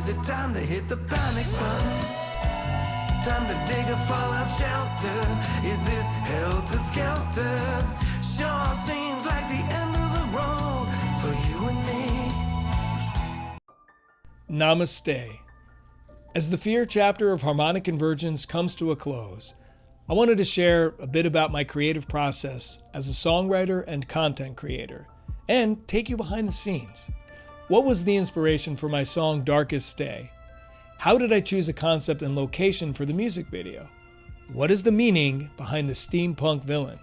Is it time to hit the panic button? Time to dig a fallout shelter? Is this helter-skelter? Sure seems like the end of the road for you and me. Namaste. As the Fear chapter of Harmonic Convergence comes to a close, I wanted to share a bit about my creative process as a songwriter and content creator, and take you behind the scenes. What was the inspiration for my song Darkest Day? How did I choose a concept and location for the music video? What is the meaning behind the steampunk villain?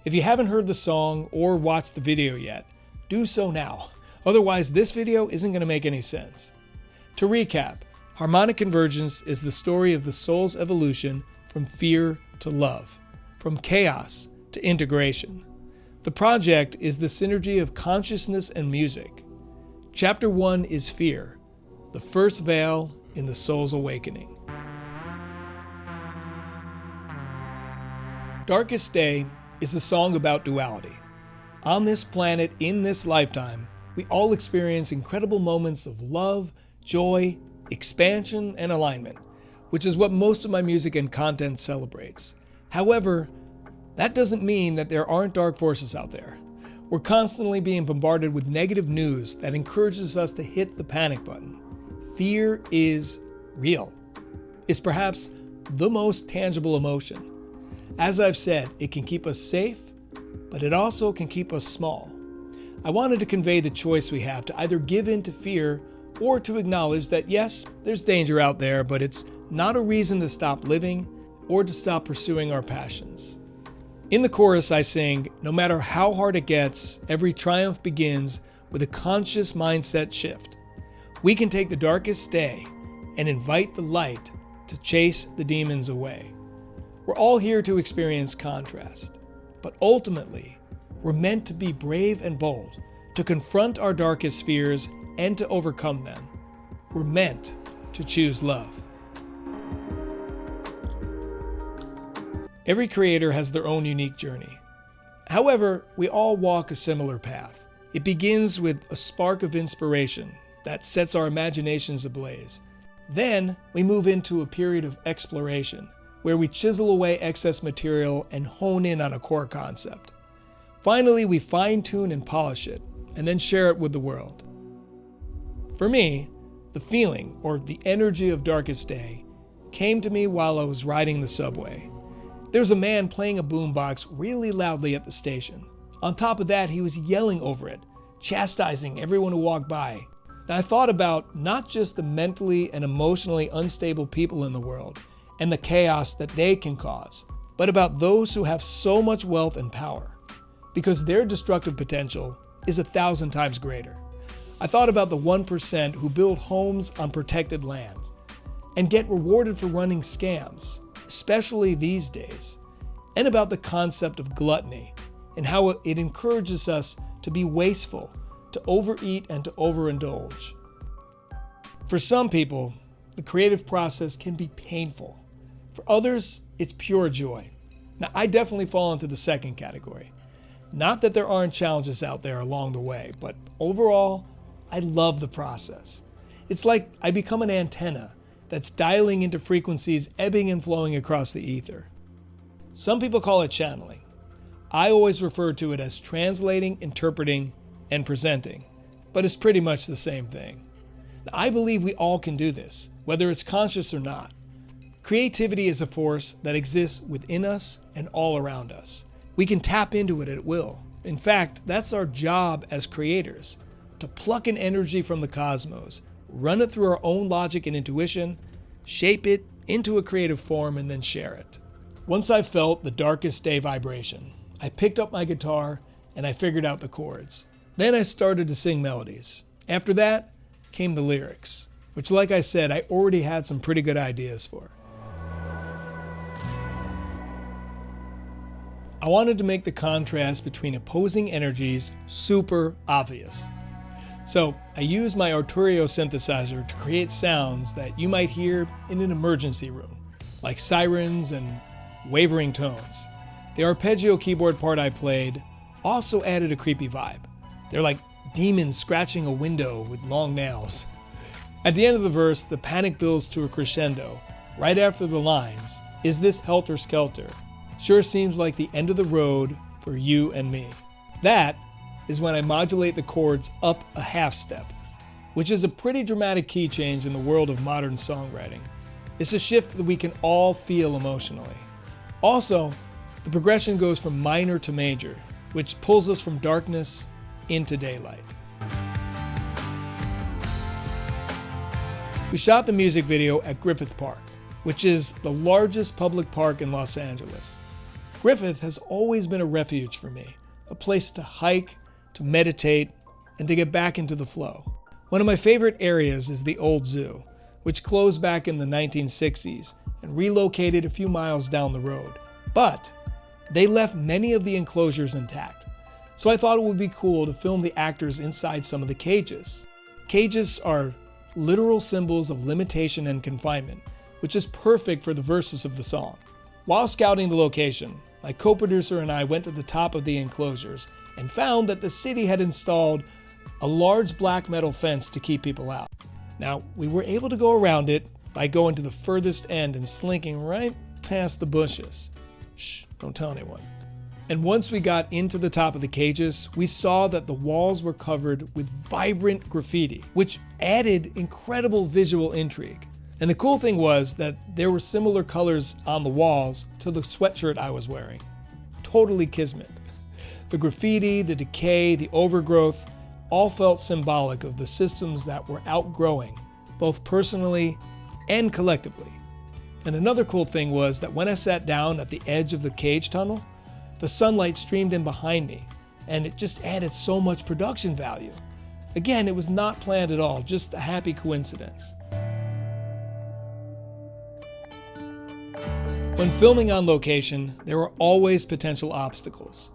If you haven't heard the song or watched the video yet, do so now. Otherwise, this video isn't going to make any sense. To recap, Harmonic Convergence is the story of the soul's evolution from fear to love, from chaos to integration. The project is the synergy of consciousness and music. Chapter 1 is fear, the first veil in the soul's awakening. Darkest Day is a song about duality. On this planet, in this lifetime, we all experience incredible moments of love, joy, expansion, and alignment, which is what most of my music and content celebrates. However, that doesn't mean that there aren't dark forces out there. We're constantly being bombarded with negative news that encourages us to hit the panic button. Fear is real. It's perhaps the most tangible emotion. As I've said, it can keep us safe, but it also can keep us small. I wanted to convey the choice we have to either give in to fear or to acknowledge that yes, there's danger out there, but it's not a reason to stop living or to stop pursuing our passions. In the chorus I sing, no matter how hard it gets, every triumph begins with a conscious mindset shift. We can take the darkest day and invite the light to chase the demons away. We're all here to experience contrast, but ultimately, we're meant to be brave and bold, to confront our darkest fears and to overcome them. We're meant to choose love. Every creator has their own unique journey. However, we all walk a similar path. It begins with a spark of inspiration that sets our imaginations ablaze. Then we move into a period of exploration, where we chisel away excess material and hone in on a core concept. Finally, we fine-tune and polish it, and then share it with the world. For me, the feeling, or the energy of Darkest Day, came to me while I was riding the subway. There was a man playing a boombox really loudly at the station. On top of that, he was yelling over it, chastising everyone who walked by. And I thought about not just the mentally and emotionally unstable people in the world and the chaos that they can cause, but about those who have so much wealth and power, because their destructive potential is 1,000 times greater. I thought about the 1% who build homes on protected lands and get rewarded for running scams, especially these days, and about the concept of gluttony and how it encourages us to be wasteful, to overeat and to overindulge. For some people, the creative process can be painful. For others, it's pure joy. Now, I definitely fall into the second category. Not that there aren't challenges out there along the way, but overall, I love the process. It's like I become an antenna that's dialing into frequencies ebbing and flowing across the ether. Some people call it channeling. I always refer to it as translating, interpreting, and presenting, but it's pretty much the same thing. Now, I believe we all can do this, whether it's conscious or not. Creativity is a force that exists within us and all around us. We can tap into it at will. In fact, that's our job as creators, to pluck an energy from the cosmos, run it through our own logic and intuition, shape it into a creative form, and then share it. Once I felt the Darkest Day vibration, I picked up my guitar and I figured out the chords. Then I started to sing melodies. After that came the lyrics, which, like I said, I already had some pretty good ideas for. I wanted to make the contrast between opposing energies super obvious. So I used my Arturio synthesizer to create sounds that you might hear in an emergency room, like sirens and wavering tones. The arpeggio keyboard part I played also added a creepy vibe. They're like demons scratching a window with long nails. At the end of the verse, the panic builds to a crescendo. Right after the lines, "Is this helter-skelter? Sure seems like the end of the road for you and me." That is when I modulate the chords up a half step, which is a pretty dramatic key change in the world of modern songwriting. It's a shift that we can all feel emotionally. Also, the progression goes from minor to major, which pulls us from darkness into daylight. We shot the music video at Griffith Park, which is the largest public park in Los Angeles. Griffith has always been a refuge for me, a place to hike, to meditate, and to get back into the flow. One of my favorite areas is the old zoo, which closed back in the 1960s and relocated a few miles down the road. But they left many of the enclosures intact. So I thought it would be cool to film the actors inside some of the cages. Cages are literal symbols of limitation and confinement, which is perfect for the verses of the song. While scouting the location, my co-producer and I went to the top of the enclosures and found that the city had installed a large black metal fence to keep people out. Now, we were able to go around it by going to the furthest end and slinking right past the bushes. Shh, don't tell anyone. And once we got into the top of the cages, we saw that the walls were covered with vibrant graffiti, which added incredible visual intrigue. And the cool thing was that there were similar colors on the walls to the sweatshirt I was wearing. Totally kismet. The graffiti, the decay, the overgrowth, all felt symbolic of the systems that were outgrowing, both personally and collectively. And another cool thing was that when I sat down at the edge of the cage tunnel, the sunlight streamed in behind me, and it just added so much production value. Again, it was not planned at all, just a happy coincidence. When filming on location, there are always potential obstacles.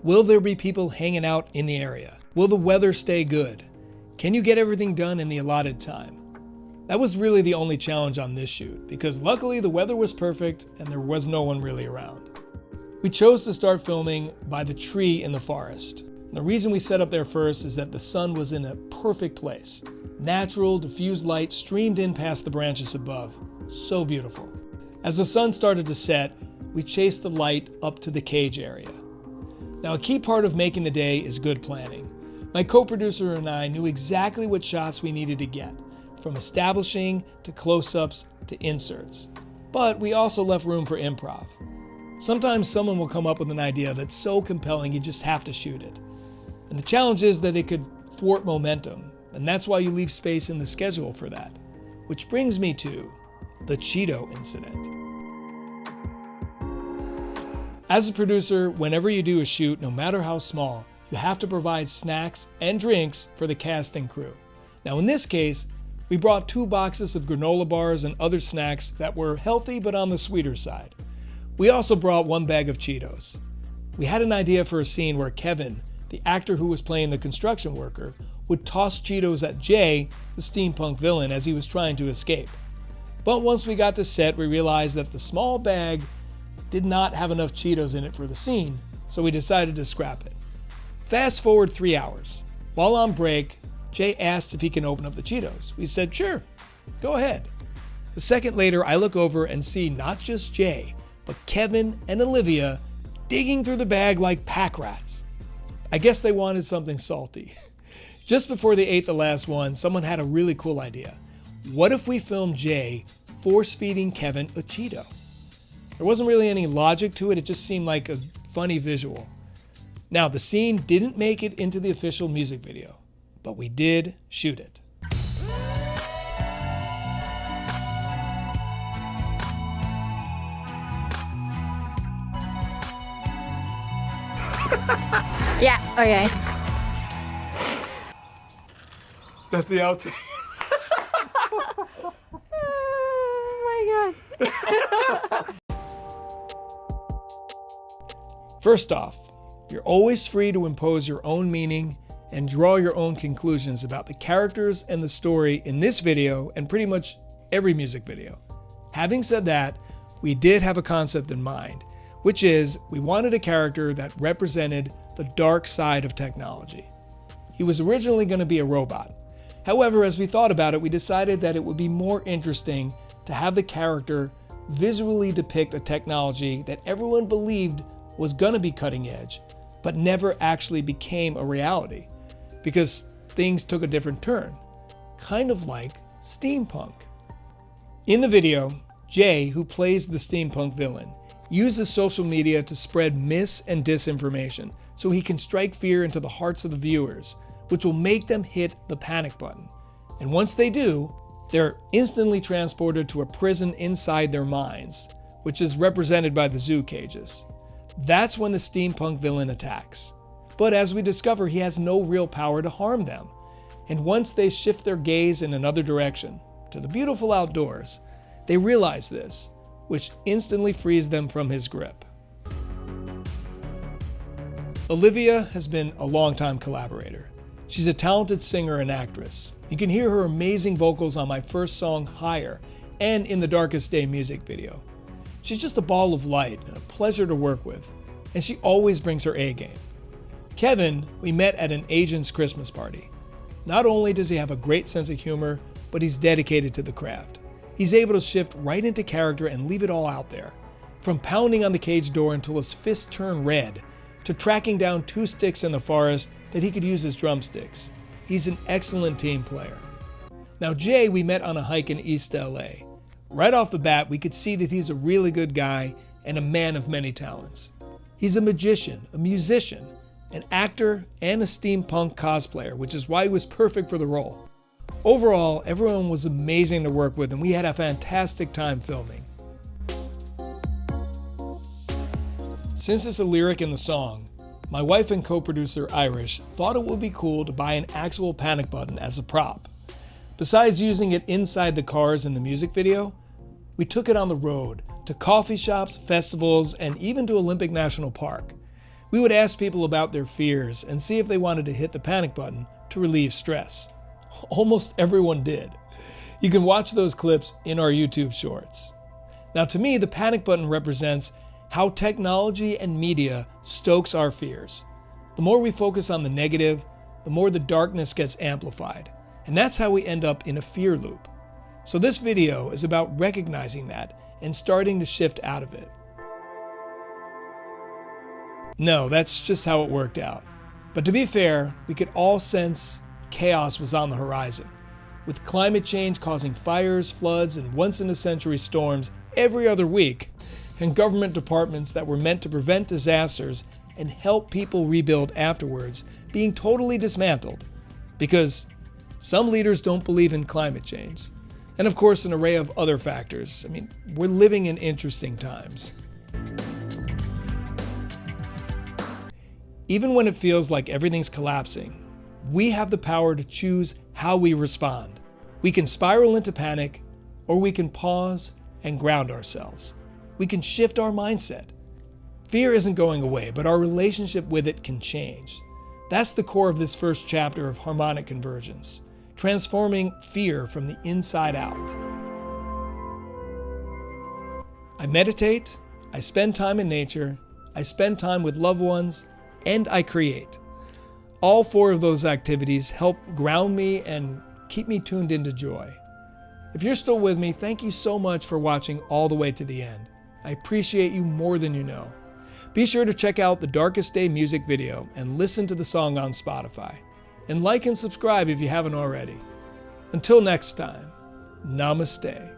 Will there be people hanging out in the area? Will the weather stay good? Can you get everything done in the allotted time? That was really the only challenge on this shoot, because luckily the weather was perfect and there was no one really around. We chose to start filming by the tree in the forest. The reason we set up there first is that the sun was in a perfect place. Natural, diffused light streamed in past the branches above. So beautiful. As the sun started to set, we chased the light up to the cage area. Now, a key part of making the day is good planning. My co-producer and I knew exactly what shots we needed to get, from establishing to close-ups to inserts. But we also left room for improv. Sometimes someone will come up with an idea that's so compelling you just have to shoot it. And the challenge is that it could thwart momentum, and that's why you leave space in the schedule for that. Which brings me to the Cheeto incident. As a producer, whenever you do a shoot, no matter how small, you have to provide snacks and drinks for the cast and crew. Now in this case, we brought 2 boxes of granola bars and other snacks that were healthy but on the sweeter side. We also brought 1 bag of Cheetos. We had an idea for a scene where Kevin, the actor who was playing the construction worker, would toss Cheetos at Jay, the steampunk villain, as he was trying to escape. But once we got to set, we realized that the small bag did not have enough Cheetos in it for the scene, so we decided to scrap it. Fast forward 3 hours. While on break, Jay asked if he can open up the Cheetos. We said, sure, go ahead. A second later, I look over and see not just Jay, but Kevin and Olivia digging through the bag like pack rats. I guess they wanted something salty. Just before they ate the last one, someone had a really cool idea. What if we filmed Jay force-feeding Kevin a Cheeto? There wasn't really any logic to it, it just seemed like a funny visual. Now, the scene didn't make it into the official music video, but we did shoot it. Yeah, okay. That's the outtake. Oh my god. First off, you're always free to impose your own meaning and draw your own conclusions about the characters and the story in this video and pretty much every music video. Having said that, we did have a concept in mind, which is we wanted a character that represented the dark side of technology. He was originally going to be a robot. However, as we thought about it, we decided that it would be more interesting to have the character visually depict a technology that everyone believed was gonna be cutting edge, but never actually became a reality, because things took a different turn, kind of like steampunk. In the video, Jay, who plays the steampunk villain, uses social media to spread mis and disinformation so he can strike fear into the hearts of the viewers, which will make them hit the panic button. And once they do, they're instantly transported to a prison inside their minds, which is represented by the zoo cages. That's when the steampunk villain attacks. But as we discover, he has no real power to harm them. And once they shift their gaze in another direction, to the beautiful outdoors, they realize this, which instantly frees them from his grip. Olivia has been a longtime collaborator. She's a talented singer and actress. You can hear her amazing vocals on my first song, Higher, and in the Darkest Day music video. She's just a ball of light and a pleasure to work with, and she always brings her A game. Kevin, we met at an Asian's Christmas party. Not only does he have a great sense of humor, but he's dedicated to the craft. He's able to shift right into character and leave it all out there. From pounding on the cage door until his fists turn red, to tracking down 2 sticks in the forest that he could use as drumsticks. He's an excellent team player. Now Jay, we met on a hike in East LA. Right off the bat, we could see that he's a really good guy and a man of many talents. He's a magician, a musician, an actor, and a steampunk cosplayer, which is why he was perfect for the role. Overall, everyone was amazing to work with, and we had a fantastic time filming. Since it's a lyric in the song, my wife and co-producer Irish thought it would be cool to buy an actual panic button as a prop. Besides using it inside the cars in the music video, we took it on the road to coffee shops, festivals, and even to Olympic National Park. We would ask people about their fears and see if they wanted to hit the panic button to relieve stress. Almost everyone did. You can watch those clips in our YouTube shorts. Now to me, the panic button represents how technology and media stokes our fears. The more we focus on the negative, the more the darkness gets amplified. And that's how we end up in a fear loop. So this video is about recognizing that and starting to shift out of it. No, that's just how it worked out. But to be fair, we could all sense chaos was on the horizon, with climate change causing fires, floods, and once-in-a-century storms every other week, and government departments that were meant to prevent disasters and help people rebuild afterwards being totally dismantled, because some leaders don't believe in climate change. And of course, an array of other factors. We're living in interesting times. Even when it feels like everything's collapsing, we have the power to choose how we respond. We can spiral into panic, or we can pause and ground ourselves. We can shift our mindset. Fear isn't going away, but our relationship with it can change. That's the core of this first chapter of Harmonic Convergence, transforming fear from the inside out. I meditate, I spend time in nature, I spend time with loved ones, and I create. All 4 of those activities help ground me and keep me tuned into joy. If you're still with me, thank you so much for watching all the way to the end. I appreciate you more than you know. Be sure to check out the Darkest Day music video and listen to the song on Spotify. And like and subscribe if you haven't already. Until next time, namaste.